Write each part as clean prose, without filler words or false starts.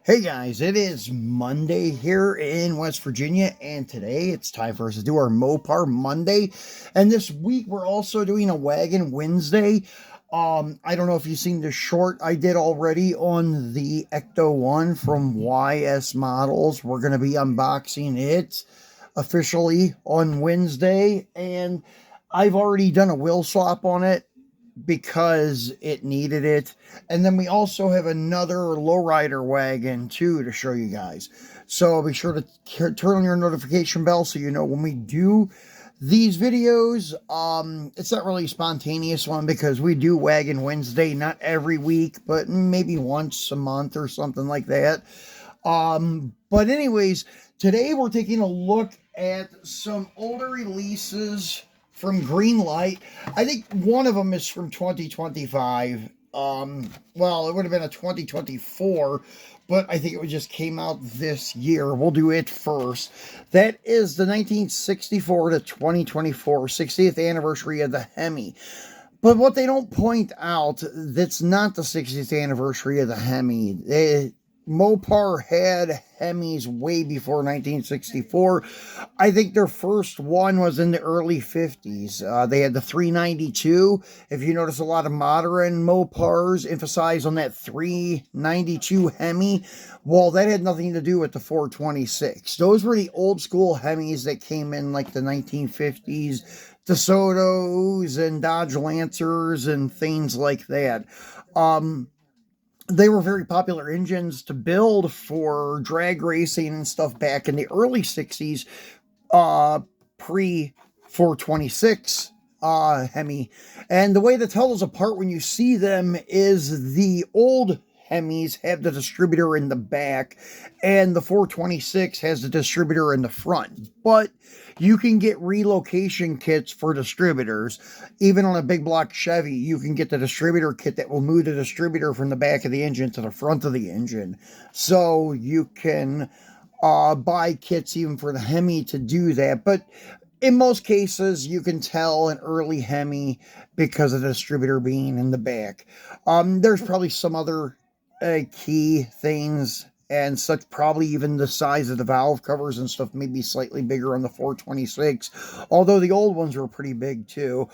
Hey guys, it is Monday here in West Virginia, and today it's time for us to do our Mopar Monday. And this week we're also doing a Wagon Wednesday. I don't know if you've seen the short I did already on the Ecto 1 from YS Models. We're going to be unboxing it officially on Wednesday, and I've already done a wheel swap on it because it needed it. And then we also have another lowrider wagon too to show you guys. So be sure to turn on your notification bell so you know when we do these videos. It's not really a spontaneous one because we do Wagon Wednesday not every week, but maybe once a month or something like that. But anyways, today we're taking a look at some older releases from Greenlight. I think one of them is from 2025. Well, it would have been a 2024, but I think it just came out this year. We'll do it first. That is the 1964 to 2024 60th anniversary of the Hemi. But what they don't point out, that's not the 60th anniversary of the Hemi. Mopar had Hemis way before 1964. I think their first one was in the early 50s. They had the 392. If you notice, a lot of modern Mopars emphasize on that 392 Hemi. Well, that had nothing to do with the 426. Those were the old school Hemis that came in like the 1950s. DeSotos and Dodge Lancers and things like that. They were very popular engines to build for drag racing and stuff back in the early 60s, pre 426 Hemi. And the way to tell those apart when you see them is the old Hemis have the distributor in the back, and the 426 has the distributor in the front. But you can get relocation kits for distributors. Even on a big block Chevy, you can get the distributor kit that will move the distributor from the back of the engine to the front of the engine. So you can buy kits even for the Hemi to do that. But in most cases, you can tell an early Hemi because of the distributor being in the back. There's probably some other key things and such, probably even the size of the valve covers and stuff may be slightly bigger on the 426, although the old ones were pretty big too.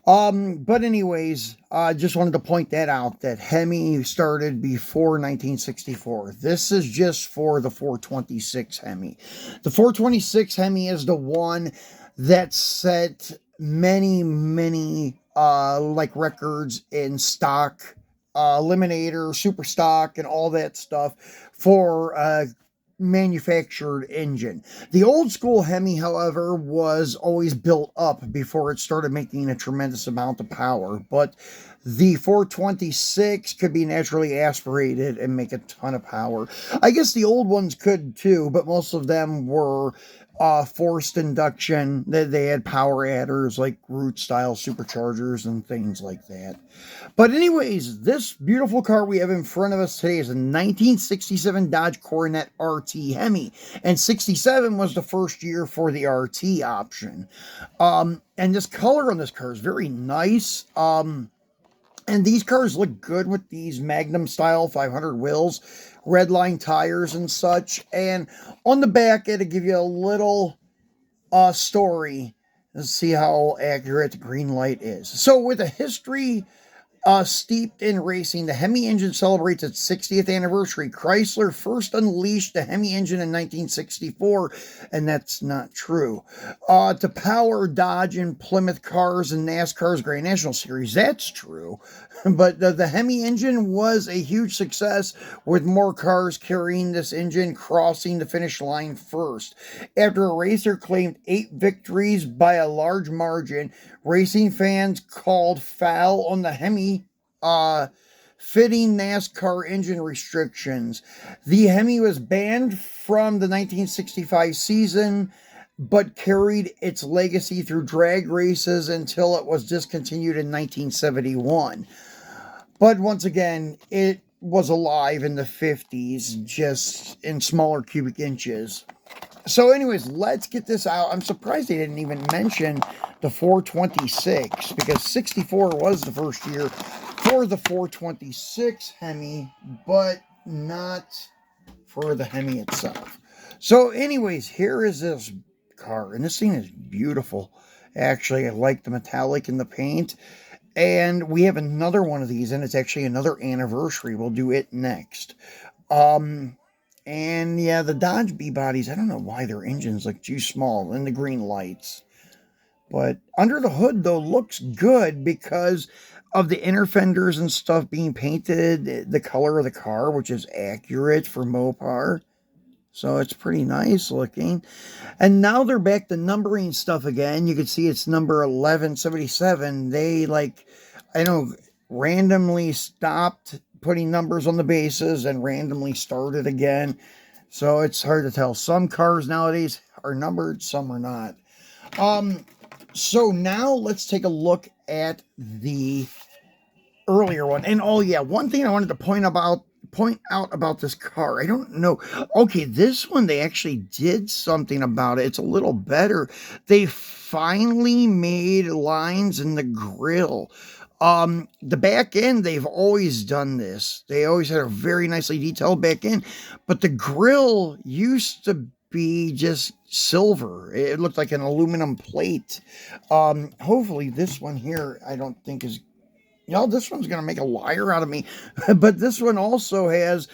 But anyways, I just wanted to point that out, that Hemi started before 1964. This is just for the 426 Hemi. The 426 Hemi is the one that set many like records in stock, eliminator, super stock, and all that stuff for manufactured engine. The old school Hemi, however, was always built up before it started making a tremendous amount of power. But the 426 could be naturally aspirated and make a ton of power. I guess the old ones could too, but most of them were forced induction. They had power adders like root style superchargers and things like that. But anyways, this beautiful car we have in front of us today is a 1967 Dodge Coronet RT Hemi, and 67 was the first year for the RT option. And this color on this car is very nice. And these cars look good with these Magnum style 500 wheels, red line tires and such. And on the back, it'll give you a little story to see how accurate the Greenlight is. So with a history steeped in racing, the Hemi engine celebrates its 60th anniversary. Chrysler first unleashed the Hemi engine in 1964, and that's not true. To power Dodge and Plymouth cars and NASCAR's Grand National Series, that's true. But the Hemi engine was a huge success, with more cars carrying this engine crossing the finish line first. After a racer claimed 8 victories by a large margin, racing fans called foul on the Hemi, fitting NASCAR engine restrictions. The Hemi was banned from the 1965 season, but carried its legacy through drag races until it was discontinued in 1971. But once again, it was alive in the 50s, just in smaller cubic inches. So anyways, let's get this out. I'm surprised they didn't even mention the 426, because 64 was the first year for the 426 Hemi, but not for the Hemi itself. So anyways, here is this car, and this thing is beautiful. Actually, I like the metallic in the paint. And we have another one of these, and it's actually another anniversary. We'll do it next. And yeah, the Dodge B-bodies, I don't know why their engines look too small, and the green lights. But under the hood, though, looks good because of the inner fenders and stuff being painted, the color of the car, which is accurate for Mopar. So it's pretty nice looking. And now they're back to numbering stuff again. You can see it's number 1177. They, like, I know, randomly stopped putting numbers on the bases and randomly started again. So it's hard to tell. Some cars nowadays are numbered, some are not. So now let's take a look at the earlier one. And oh yeah, one thing I wanted to point out about this car. I don't know. Okay, this one they actually did something about it. It's a little better. They finally made lines in the grill. The back end, they've always done this. They always had a very nicely detailed back end, but the grill used to be just silver. It looked like an aluminum plate. Hopefully this one here, I don't think is, this one's going to make a liar out of me. But this one also has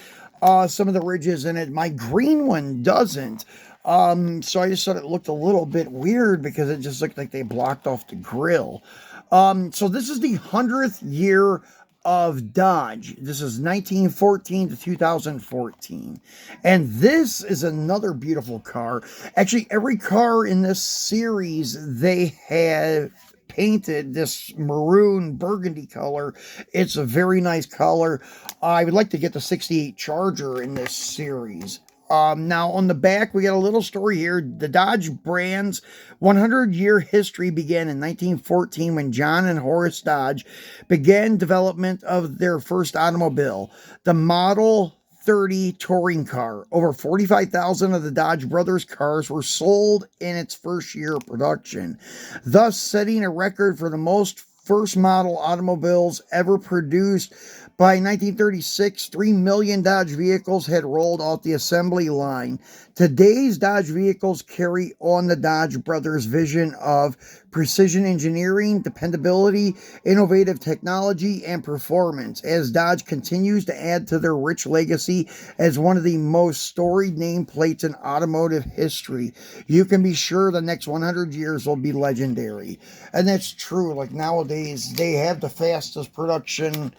some of the ridges in it. My green one doesn't. So I just thought it looked a little bit weird because it just looked like they blocked off the grill. So this is the 100th year of Dodge. This is 1914 to 2014. And this is another beautiful car. Actually, every car in this series, they have painted this maroon burgundy color. It's a very nice color. I would like to get the 68 Charger in this series. Now on the back, we got a little story here. The Dodge brand's 100-year history began in 1914 when John and Horace Dodge began development of their first automobile, the Model 30 touring car. Over 45,000 of the Dodge Brothers cars were sold in its first year of production, thus setting a record for the most first model automobiles ever produced. By 1936, 3 million Dodge vehicles had rolled off the assembly line. Today's Dodge vehicles carry on the Dodge Brothers' vision of precision engineering, dependability, innovative technology, and performance, as Dodge continues to add to their rich legacy as one of the most storied nameplates in automotive history. You can be sure the next 100 years will be legendary. And that's true. Like nowadays, they have the fastest production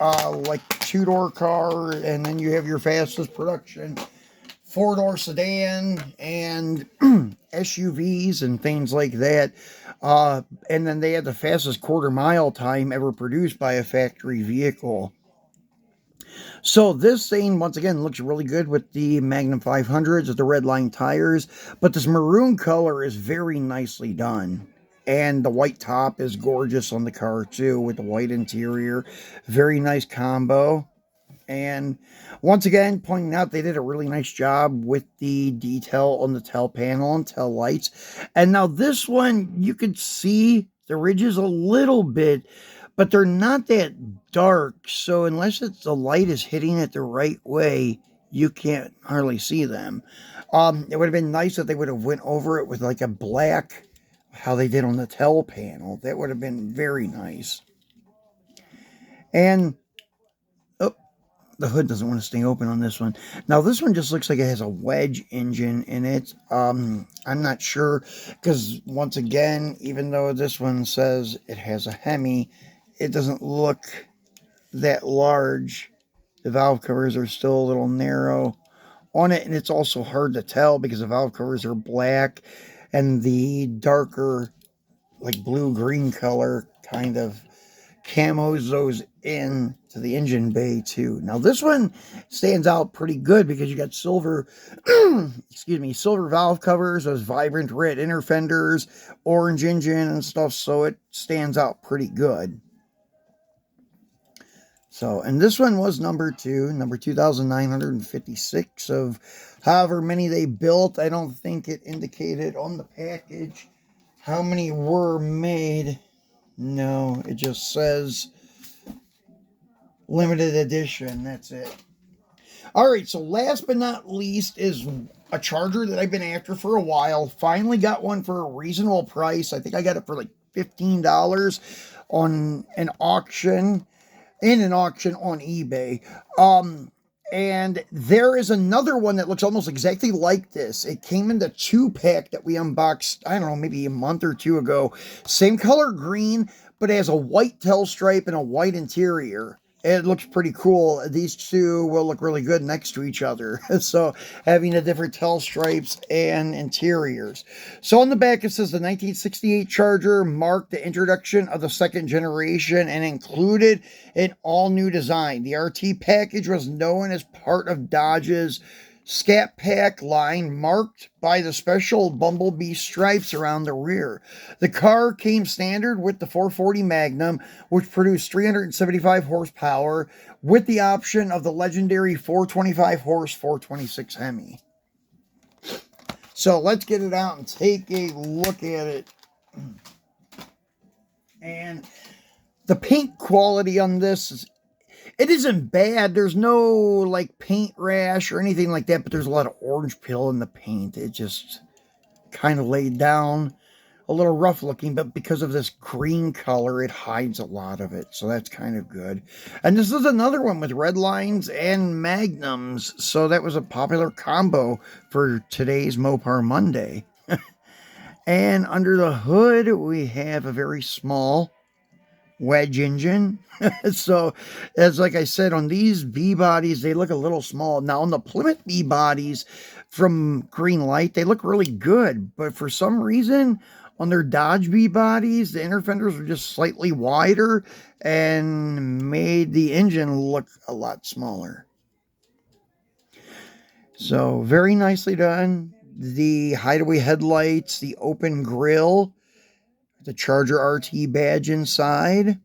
like two-door car, and then you have your fastest production four-door sedan and SUVs and things like that. And then they had the fastest quarter-mile time ever produced by a factory vehicle. So this thing, once again, looks really good with the Magnum 500s with the red line tires, but this maroon color is very nicely done. And the white top is gorgeous on the car too, with the white interior. Very nice combo. And once again, pointing out they did a really nice job with the detail on the tail panel and tail lights. And now this one, you could see the ridges a little bit, but they're not that dark. So unless the light is hitting it the right way, you can't hardly see them. It would have been nice if they would have went over it with like a black, how they did on the tail panel. That would have been very nice. And the hood doesn't want to stay open on this one. Now this one just looks like it has a wedge engine in it. I'm not sure, because once again, even though this one says it has a Hemi, it doesn't look that large. The valve covers are still a little narrow on it, and it's also hard to tell because the valve covers are black and the darker like blue-green color kind of camos those in to the engine bay too. Now this one stands out pretty good because you got silver, silver valve covers, those vibrant red inner fenders, orange engine and stuff, so it stands out pretty good. So, and this one was number 2,956 of however many they built. I don't think it indicated on the package how many were made. No, it just says limited edition. That's it. All right, so last but not least is a charger that I've been after for a while. Finally got one for a reasonable price. I think I got it for like $15 on an auction, in an auction on eBay. And there is another one that looks almost exactly like this. It came in the 2-pack that we unboxed, I don't know, maybe a month or two ago. Same color green, but it has a white tail stripe and a white interior. It looks pretty cool. These two will look really good next to each other. So having the different tail stripes and interiors. So on the back it says the 1968 Charger marked the introduction of the second generation and included an all-new design. The RT package was known as part of Dodge's Scat Pack line, marked by the special bumblebee stripes around the rear. The car came standard with the 440 Magnum, which produced 375 horsepower, with the option of the legendary 425 horse 426 Hemi. So let's get it out and take a look at it. And the paint quality on this is, it isn't bad. There's no like paint rash or anything like that, but there's a lot of orange peel in the paint. It just kind of laid down, a little rough looking, but because of this green color, it hides a lot of it. So that's kind of good. And this is another one with red lines and magnums. So that was a popular combo for today's Mopar Monday. And under the hood, we have a very small wedge engine. So as like I said, on these B bodies they look a little small. Now on the Plymouth B bodies from Greenlight, they look really good, but for some reason on their Dodge B bodies the inner fenders are just slightly wider and made the engine look a lot smaller. So very nicely done. The hideaway headlights, the open grille, the Charger RT badge inside,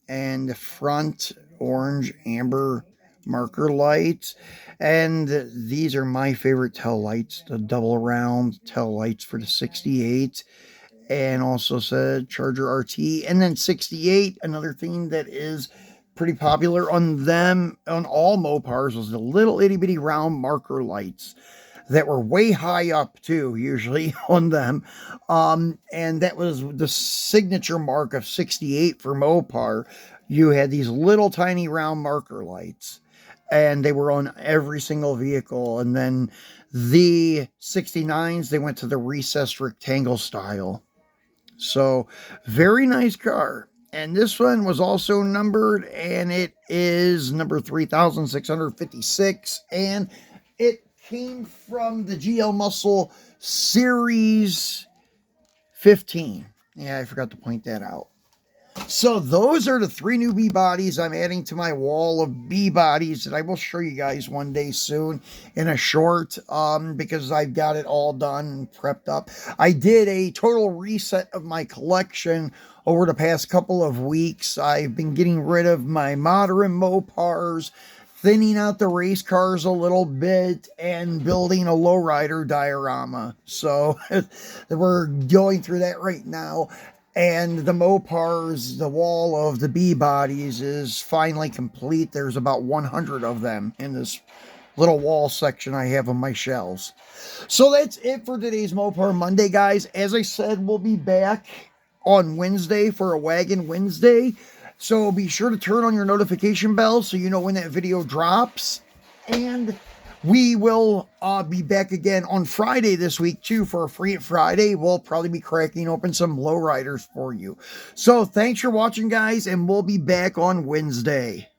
and the front orange amber marker lights. And these are my favorite tail lights, the double round tail lights for the 68, and also said Charger RT. And then 68, another thing that is pretty popular on them, on all Mopars, was the little itty bitty round marker lights that were way high up too, usually on them. And that was the signature mark of 68 for Mopar. You had these little tiny round marker lights, and they were on every single vehicle. And then the 69s, they went to the recessed rectangle style. So very nice car. And this one was also numbered, and it is number 3656, and it came from the GL Muscle Series 15. Yeah, I forgot to point that out. So those are the 3 new B bodies I'm adding to my wall of B bodies that I will show you guys one day soon in a short, because I've got it all done and prepped up. I did a total reset of my collection over the past couple of weeks. I've been getting rid of my modern Mopars, thinning out the race cars a little bit, and building a lowrider diorama. So we're going through that right now. And the Mopars, the wall of the B bodies is finally complete. There's about 100 of them in this little wall section I have on my shelves. So that's it for today's Mopar Monday, guys. As I said, we'll be back on Wednesday for a Wagon Wednesday. So be sure to turn on your notification bell so you know when that video drops. And we will be back again on Friday this week, too, for a Free It Friday. We'll probably be cracking open some lowriders for you. So thanks for watching, guys, and we'll be back on Wednesday.